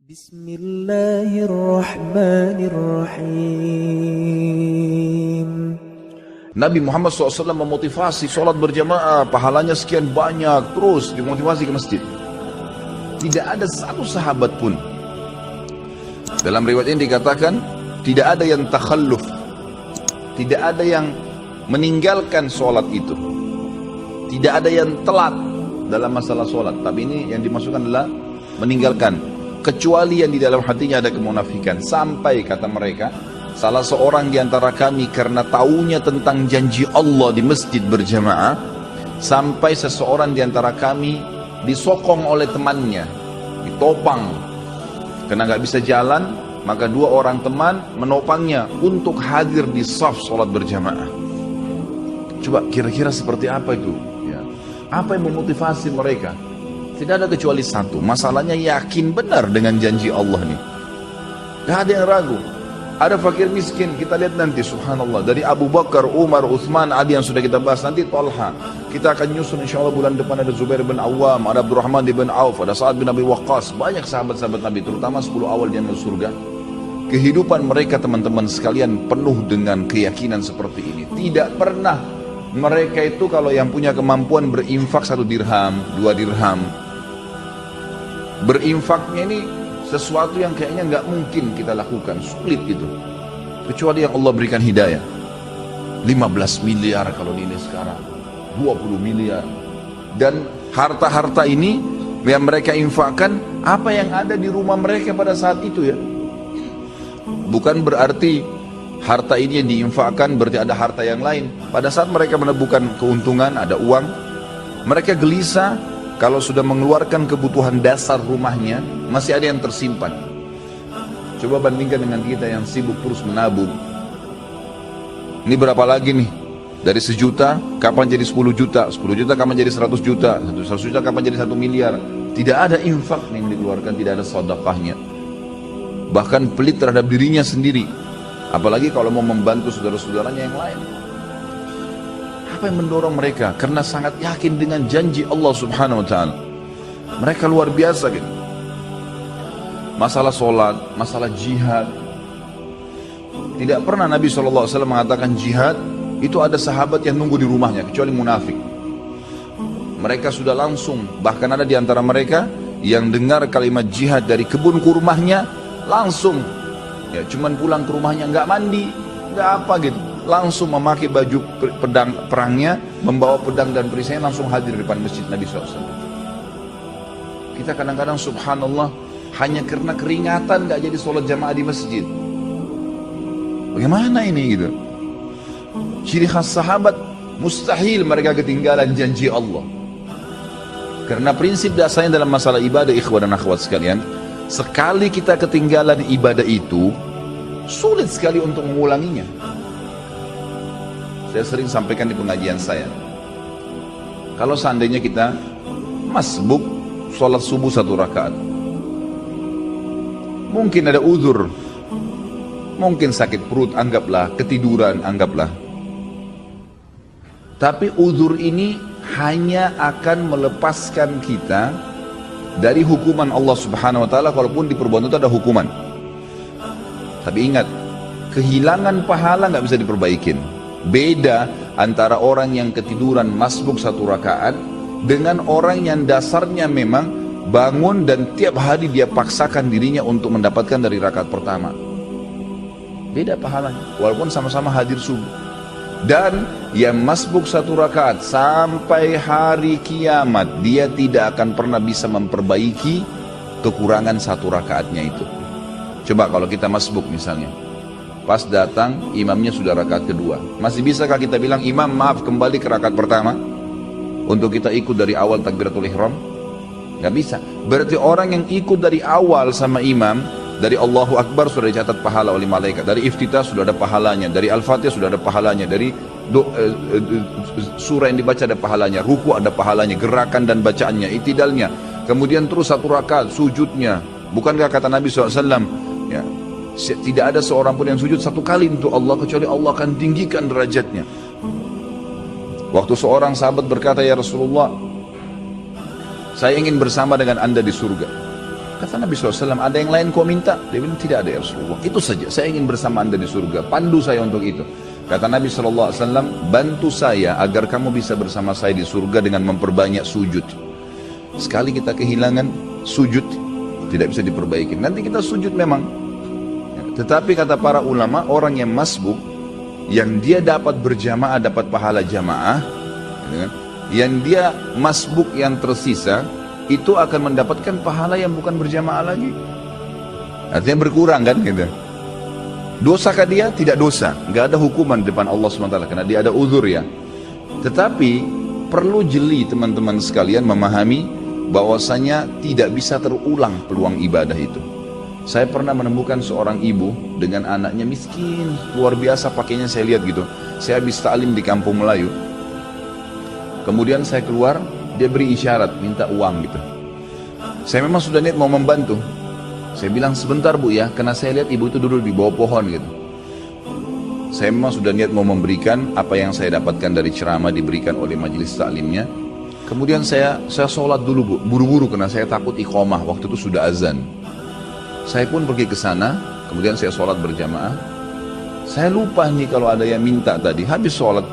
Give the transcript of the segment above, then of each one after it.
Bismillahirrahmanirrahim. Nabi Muhammad SAW memotivasi sholat berjamaah, pahalanya sekian banyak, terus dimotivasi ke masjid. Tidak ada satu sahabat pun. Dalam riwayat ini dikatakan, tidak ada yang takhalluf, tidak ada yang meninggalkan sholat itu, tidak ada yang telat dalam masalah sholat. Tapi ini yang dimasukkan adalah meninggalkan, kecuali yang di dalam hatinya ada kemunafikan. Sampai kata mereka, salah seorang di antara kami karena taunya tentang janji Allah di masjid berjamaah, sampai seseorang di antara kami disokong oleh temannya, ditopang karena nggak bisa jalan, maka dua orang teman menopangnya untuk hadir di shaf sholat berjamaah. Coba kira-kira seperti apa itu ya? Apa yang memotivasi mereka? Tidak ada kecuali satu, masalahnya yakin benar dengan janji Allah nih, gak ada yang ragu. Ada fakir miskin, kita lihat nanti subhanallah, dari Abu Bakar, Umar, Uthman, Ali yang sudah kita bahas, nanti Talha, kita akan nyusun insya Allah bulan depan. Ada Zubair bin Awam, ada Abdurrahman bin Auf, ada Sa'ad bin Abi Waqqas, banyak sahabat-sahabat Nabi, terutama 10 awal dia masuk surga. Kehidupan mereka teman-teman sekalian penuh dengan keyakinan seperti ini. Tidak pernah mereka itu kalau yang punya kemampuan berinfak 1 dirham, 2 dirham, berinfaknya ini sesuatu yang kayaknya nggak mungkin kita lakukan, sulit gitu, kecuali yang Allah berikan hidayah. 15 miliar kalau ini sekarang, 20 miliar, dan harta-harta ini yang mereka infakkan, apa yang ada di rumah mereka pada saat itu ya. Bukan berarti harta ini yang diinfakkan berarti ada harta yang lain. Pada saat mereka menemukan keuntungan, ada uang, mereka gelisah. Kalau sudah mengeluarkan kebutuhan dasar rumahnya, masih ada yang tersimpan. Coba bandingkan dengan kita yang sibuk terus menabung. Ini berapa lagi nih? Dari 1 juta, kapan jadi 10 juta? 10 juta kapan jadi 100 juta? 100 juta kapan jadi 1 miliar? Tidak ada infak yang dikeluarkan, tidak ada sedekahnya. Bahkan pelit terhadap dirinya sendiri. Apalagi kalau mau membantu saudara-saudaranya yang lain. Apa yang mendorong mereka? Karena sangat yakin dengan janji Allah subhanahu wa ta'ala. Mereka luar biasa gitu. Masalah sholat, masalah jihad, tidak pernah Nabi SAW mengatakan jihad itu ada sahabat yang nunggu di rumahnya, kecuali munafik. Mereka sudah langsung, bahkan ada di antara mereka yang dengar kalimat jihad dari kebun ke rumahnya, langsung ya, cuman pulang ke rumahnya, nggak mandi, nggak apa gitu, langsung memakai baju pedang perangnya, membawa pedang dan perisainya, langsung hadir di depan masjid Nabi SAW. Kita kadang-kadang subhanallah hanya karena keringatan gak jadi sholat jamaah di masjid. Bagaimana ini gitu? Ciri khas sahabat, mustahil mereka ketinggalan janji Allah. Karena prinsip dasarnya dalam masalah ibadah, ikhwan dan akhwat sekalian, sekali kita ketinggalan ibadah itu, sulit sekali untuk mengulanginya. Saya sering sampaikan di pengajian saya, kalau seandainya kita masbuk sholat subuh 1 rakaat, mungkin ada uzur, mungkin sakit perut, anggaplah, ketiduran, anggaplah. Tapi uzur ini hanya akan melepaskan kita dari hukuman Allah subhanahu wa ta'ala, kalaupun di perbuatan itu ada hukuman. Tapi ingat, kehilangan pahala nggak bisa diperbaikin. Beda antara orang yang ketiduran masbuk 1 rakaat dengan orang yang dasarnya memang bangun dan tiap hari dia paksakan dirinya untuk mendapatkan dari rakaat pertama. Beda pahalanya, walaupun sama-sama hadir subuh. Dan yang masbuk 1 rakaat sampai hari kiamat, dia tidak akan pernah bisa memperbaiki kekurangan 1 rakaatnya itu. Coba kalau kita masbuk misalnya, pas datang imamnya sudah rakaat kedua, masih bisakah kita bilang, imam maaf kembali ke rakaat pertama untuk kita ikut dari awal takbiratul ihram? Gak bisa. Berarti orang yang ikut dari awal sama imam, dari Allahu Akbar sudah dicatat pahala oleh malaikat, dari iftitah sudah ada pahalanya, dari Al-Fatihah sudah ada pahalanya, dari surah yang dibaca ada pahalanya, ruku ada pahalanya, gerakan dan bacaannya, itidalnya, kemudian terus 1 rakaat sujudnya. Bukankah kata Nabi SAW ya, tidak ada seorang pun yang sujud 1 kali untuk Allah kecuali Allah akan tinggikan derajatnya. Waktu seorang sahabat berkata, ya Rasulullah, saya ingin bersama dengan Anda di surga. Kata Nabi SAW, ada yang lain kau minta? Dia bilang, tidak ada ya Rasulullah. Itu saja, saya ingin bersama anda di surga. Pandu saya untuk itu. Kata Nabi SAW, bantu saya agar kamu bisa bersama saya di surga dengan memperbanyak sujud. Sekali kita kehilangan sujud, tidak bisa diperbaiki. Nanti kita sujud memang. Tetapi kata para ulama, orang yang masbuk, yang dia dapat berjamaah, dapat pahala jamaah, yang dia masbuk yang tersisa, itu akan mendapatkan pahala yang bukan berjamaah lagi. Artinya berkurang kan gitu. Dosakah dia? Tidak dosa. Nggak ada hukuman di depan Allah SWT karena dia ada uzur ya. Tetapi perlu jeli teman-teman sekalian memahami bahwasanya tidak bisa terulang peluang ibadah itu. Saya pernah menemukan seorang ibu dengan anaknya miskin, luar biasa pakainya saya lihat gitu. Saya habis ta'lim di kampung Melayu. Kemudian saya keluar, dia beri isyarat, minta uang gitu. Saya memang sudah niat mau membantu. Saya bilang sebentar bu ya, karena saya lihat ibu itu duduk di bawah pohon gitu. Saya memang sudah niat mau memberikan apa yang saya dapatkan dari ceramah diberikan oleh majelis taklimnya. Kemudian saya sholat dulu bu, buru-buru karena saya takut iqamah, waktu itu sudah azan. Saya pun pergi ke sana, kemudian saya sholat berjamaah. Saya lupa nih kalau ada yang minta tadi, habis sholat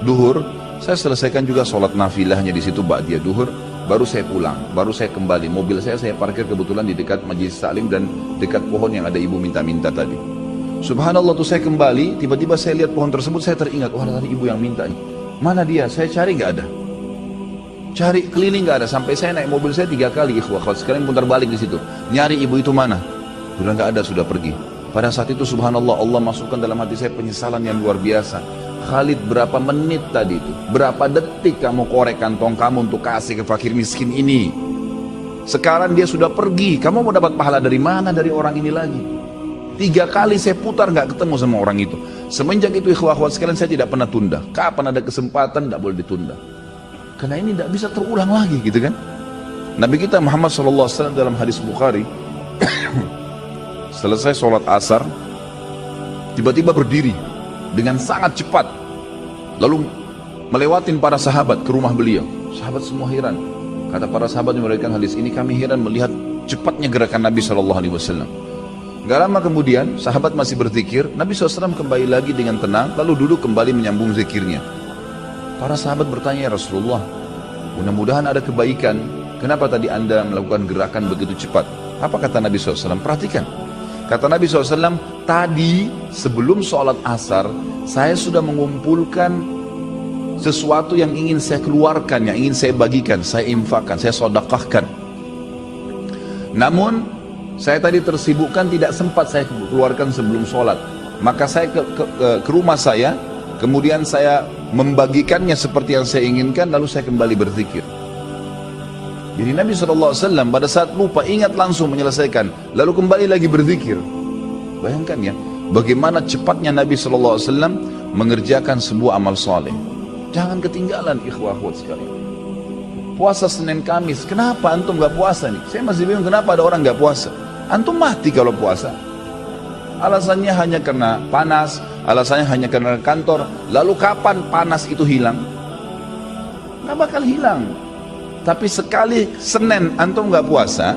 duhur, saya selesaikan juga sholat nafilahnya di situ ba'diyah duhur, baru saya pulang, baru saya kembali. Mobil saya parkir kebetulan di dekat majelis taklim dan dekat pohon yang ada ibu minta-minta tadi. Subhanallah tuh saya kembali, tiba-tiba saya lihat pohon tersebut, saya teringat, wah tadi ibu yang minta nih. Mana dia? Saya cari nggak ada. Cari keliling nggak ada, sampai saya naik mobil saya 3 kali, ikhwah sekalian putar balik di situ. Nyari ibu itu mana? Sudah nggak ada, sudah pergi. Pada saat itu subhanallah Allah masukkan dalam hati saya penyesalan yang luar biasa. Khalid, berapa menit tadi itu, berapa detik kamu korek kantong kamu untuk kasih ke fakir miskin ini. Sekarang dia sudah pergi, kamu mau dapat pahala dari mana dari orang ini lagi? 3 kali saya putar nggak ketemu sama orang itu. Semenjak itu ikhwah sekalian saya tidak pernah tunda. Kapan ada kesempatan tidak boleh ditunda. Karena ini tidak bisa terulang lagi gitu kan. Nabi kita Muhammad SAW dalam hadis Bukhari selesai sholat asar tiba-tiba berdiri dengan sangat cepat, lalu melewatin para sahabat ke rumah beliau. Sahabat semua heran. Kata para sahabat yang meriwayatkan hadis ini, kami heran melihat cepatnya gerakan Nabi SAW. Gak lama kemudian sahabat masih berzikir, Nabi SAW kembali lagi dengan tenang, lalu duduk kembali menyambung zikirnya. Para sahabat bertanya, ya Rasulullah, mudah-mudahan ada kebaikan, kenapa tadi anda melakukan gerakan begitu cepat? Apa kata Nabi SAW? Perhatikan. Kata Nabi SAW, tadi sebelum sholat asar, saya sudah mengumpulkan sesuatu yang ingin saya keluarkan, yang ingin saya bagikan, saya infakkan, saya sedekahkan. Namun, saya tadi tersibukkan, tidak sempat saya keluarkan sebelum sholat. Maka saya ke rumah saya, kemudian saya membagikannya seperti yang saya inginkan, lalu saya kembali berzikir. Jadi Nabi SAW pada saat lupa ingat langsung menyelesaikan, lalu kembali lagi berzikir. Bayangkan ya, bagaimana cepatnya Nabi SAW mengerjakan sebuah amal soleh. Jangan ketinggalan ikhwah sekalian. Puasa Senin Kamis, kenapa antum gak puasa nih? Saya masih bingung kenapa ada orang gak puasa. Antum mati kalau puasa. Alasannya hanya karena panas, alasannya hanya karena kantor. Lalu kapan panas itu hilang? Gak bakal hilang. Tapi sekali Senin antum gak puasa,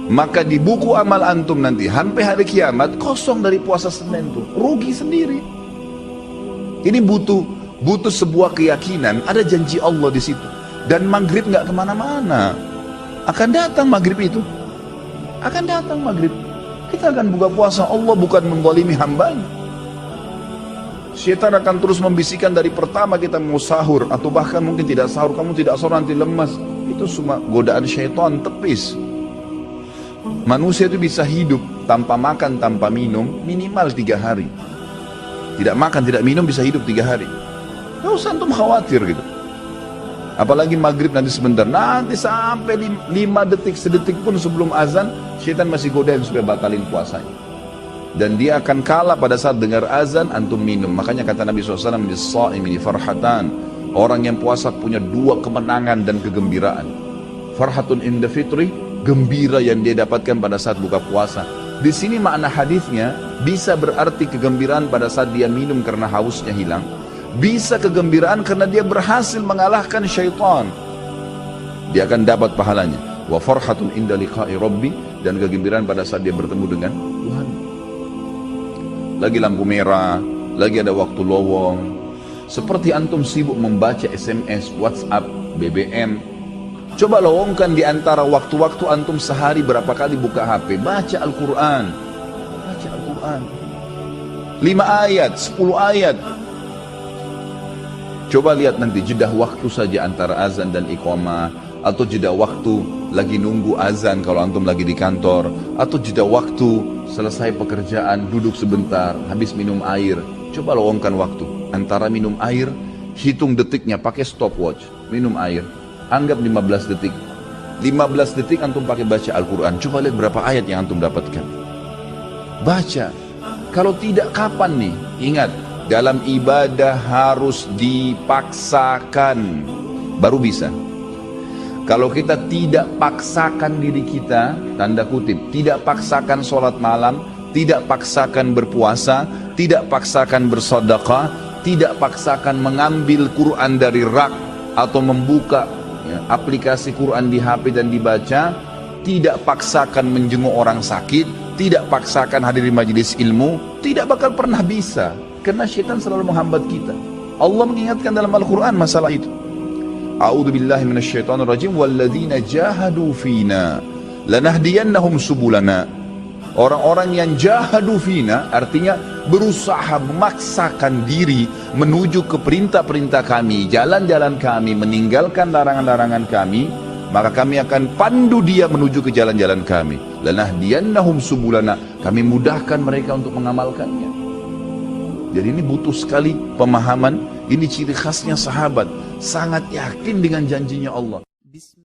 maka di buku amal antum nanti sampai hari kiamat kosong dari puasa Senin tuh, rugi sendiri. Ini butuh sebuah keyakinan, ada janji Allah di situ. Dan maghrib gak kemana-mana, akan datang maghrib itu, akan datang maghrib. Kita akan buka puasa, Allah bukan menzalimi hambanya. Syaitan akan terus membisikkan dari pertama kita mau sahur, atau bahkan mungkin tidak sahur, kamu tidak sahur nanti lemas. Itu semua godaan syaitan tepis. Manusia itu bisa hidup tanpa makan, tanpa minum minimal 3 hari. Tidak makan, tidak minum bisa hidup 3 hari. Gak usah antum khawatir gitu. Apalagi maghrib nanti sebentar, nanti sampai 5 detik, sedetik pun sebelum azan, syaitan masih godain supaya batalin puasanya. Dan dia akan kalah pada saat dengar azan antum minum. Makanya kata Nabi SAW, bis-shaimi farhatan, orang yang puasa punya 2 kemenangan dan kegembiraan. Farhatun inda fitri, gembira yang dia dapatkan pada saat buka puasa. Di sini makna hadisnya bisa berarti kegembiraan pada saat dia minum karena hausnya hilang, bisa kegembiraan karena dia berhasil mengalahkan syaitan, dia akan dapat pahalanya. wa farhatun inda liqa'i rabbi, dan kegembiraan pada saat dia bertemu dengan Tuhan. Lagi lampu merah, lagi ada waktu lowong. Seperti antum sibuk membaca SMS, WhatsApp, BBM. Coba lowongkan di antara waktu-waktu antum sehari berapa kali buka HP, baca Al-Quran. Baca Al-Quran. 5 ayat, 10 ayat. Coba lihat nanti jeda waktu saja antara azan dan iqamah, atau jeda waktu lagi nunggu azan kalau antum lagi di kantor, atau jeda waktu selesai pekerjaan duduk sebentar habis minum air. Coba lowongkan waktu antara minum air, hitung detiknya pakai stopwatch, minum air anggap 15 detik. 15 detik antum pakai baca Al-Quran. Coba lihat berapa ayat yang antum dapatkan. Baca. Kalau tidak, kapan nih? Ingat, dalam ibadah harus dipaksakan baru bisa. Kalau kita tidak paksakan diri kita, tanda kutip, tidak paksakan sholat malam, tidak paksakan berpuasa, tidak paksakan bersedekah, tidak paksakan mengambil Quran dari rak atau membuka aplikasi Quran di HP dan dibaca, tidak paksakan menjenguk orang sakit, tidak paksakan hadir di majelis ilmu, tidak bakal pernah bisa. Karena syaitan selalu menghambat kita. Allah mengingatkan dalam Al-Quran masalah itu. A'udzu billahi minasyaitonir rajim, walladzina jahadu fina lanahdiyannahum subulana. Orang-orang yang jahadu fina artinya berusaha memaksakan diri menuju ke perintah-perintah kami, jalan-jalan kami, meninggalkan larangan-larangan kami, maka kami akan pandu dia menuju ke jalan-jalan kami. Lanahdiyannahum subulana, kami mudahkan mereka untuk mengamalkannya. Jadi ini butuh sekali pemahaman. Ini ciri khasnya sahabat, sangat yakin dengan janjinya Allah.